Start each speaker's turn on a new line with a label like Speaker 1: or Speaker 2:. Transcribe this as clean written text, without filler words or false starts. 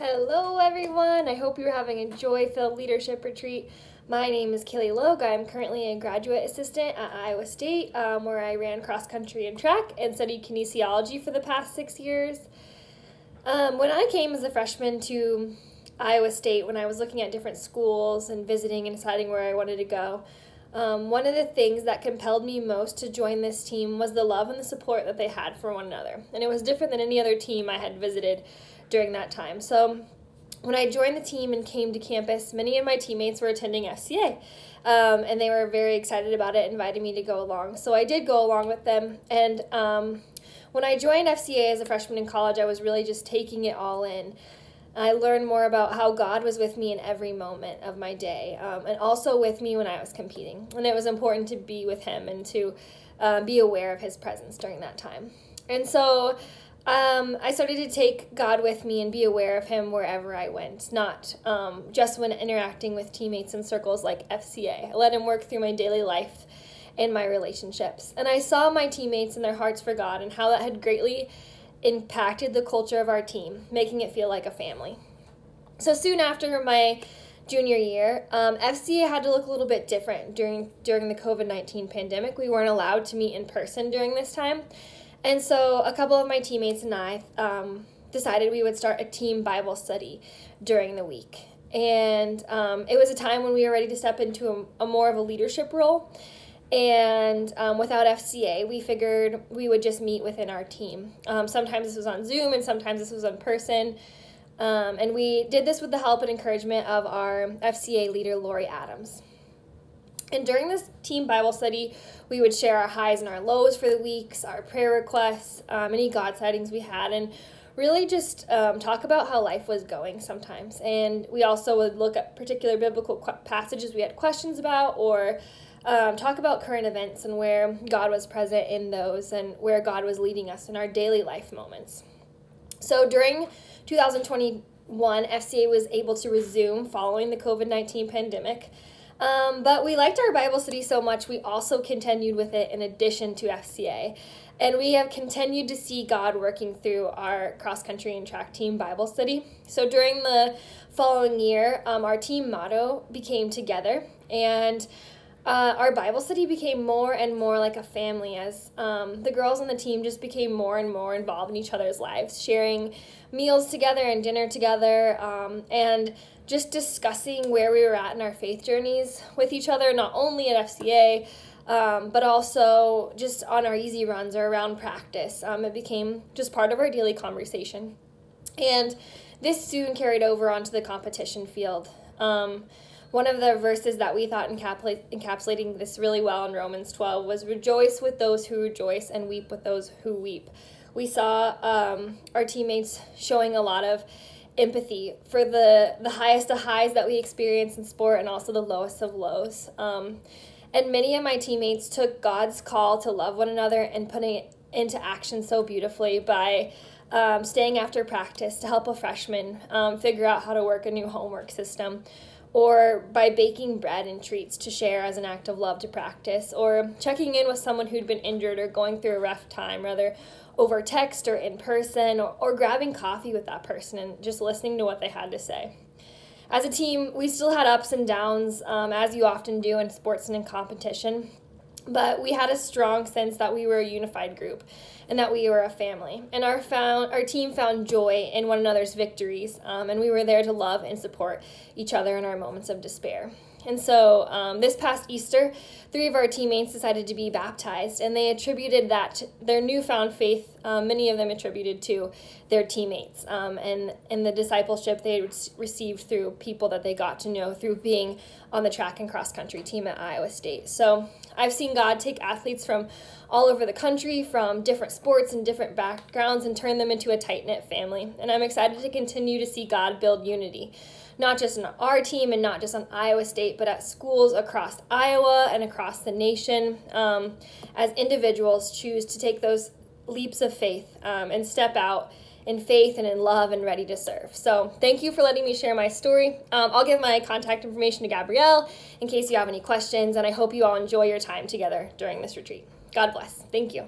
Speaker 1: Hello everyone, I hope you're having a joy-filled leadership retreat. My name is Cailie Logue. I'm currently a graduate assistant at Iowa State where I ran cross country and track and studied kinesiology for the past 6 years. When I came as a freshman to Iowa State, when I was looking at different schools and visiting and deciding where I wanted to go, one of the things that compelled me most to join this team was the love and the support that they had for one another. And it was different than any other team I had visited during that time. So when I joined the team and came to campus, many of my teammates were attending FCA, and they were very excited about it, invited me to go along. So I did go along with them, and when I joined FCA as a freshman in college, I was really just taking it all in. I learned more about how God was with me in every moment of my day, and also with me when I was competing. And it was important to be with Him and to be aware of His presence during that time. And so I started to take God with me and be aware of Him wherever I went, not just when interacting with teammates in circles like FCA. I let Him work through my daily life and my relationships. And I saw my teammates and their hearts for God and how that had greatly impacted the culture of our team, making it feel like a family. So soon after my junior year, FCA had to look a little bit different during the COVID-19 pandemic. We weren't allowed to meet in person during this time. And so a couple of my teammates and I decided we would start a team Bible study during the week. And it was a time when we were ready to step into a more of a leadership role. And without FCA, we figured we would just meet within our team. Sometimes this was on Zoom and sometimes this was in person. And we did this with the help and encouragement of our FCA leader, Lori Adams. And during this team Bible study, we would share our highs and our lows for the weeks, our prayer requests, any God sightings we had, and really just talk about how life was going sometimes. And we also would look at particular biblical passages we had questions about, or talk about current events and where God was present in those and where God was leading us in our daily life moments. So during 2021, FCA was able to resume following the COVID-19 pandemic. But we liked our Bible study so much, we also continued with it in addition to FCA. And we have continued to see God working through our cross-country and track team Bible study. So during the following year, our team motto became together, and our Bible study became more and more like a family as the girls on the team just became more and more involved in each other's lives, sharing meals together and dinner together, and just discussing where we were at in our faith journeys with each other, not only at FCA, but also just on our easy runs or around practice. It became just part of our daily conversation. And this soon carried over onto the competition field. One of the verses that we thought encapsulating this really well in Romans 12 was, "Rejoice with those who rejoice and weep with those who weep." We saw our teammates showing a lot of empathy for the highest of highs that we experience in sport and also the lowest of lows. And many of my teammates took God's call to love one another and putting it into action so beautifully by staying after practice to help a freshman figure out how to work a new homework system, or by baking bread and treats to share as an act of love to practice, or checking in with someone who'd been injured or going through a rough time, whether over text or in person, or grabbing coffee with that person and just listening to what they had to say. As a team, we still had ups and downs, as you often do in sports and in competition, but we had a strong sense that we were a unified group and that we were a family. And our team found joy in one another's victories, and we were there to love and support each other in our moments of despair. And so this past Easter, 3 of our teammates decided to be baptized, and they attributed that to their newfound faith. Many of them attributed to their teammates and the discipleship they had received through people that they got to know through being on the track and cross-country team at Iowa State. So I've seen God take athletes from all over the country, from different sports and different backgrounds, and turn them into a tight-knit family. And I'm excited to continue to see God build unity, not just on our team and not just on Iowa State, but at schools across Iowa and across the nation, as individuals choose to take those leaps of faith and step out in faith and in love and ready to serve. So thank you for letting me share my story. I'll give my contact information to Gabrielle in case you have any questions, and I hope you all enjoy your time together during this retreat. God bless. Thank you.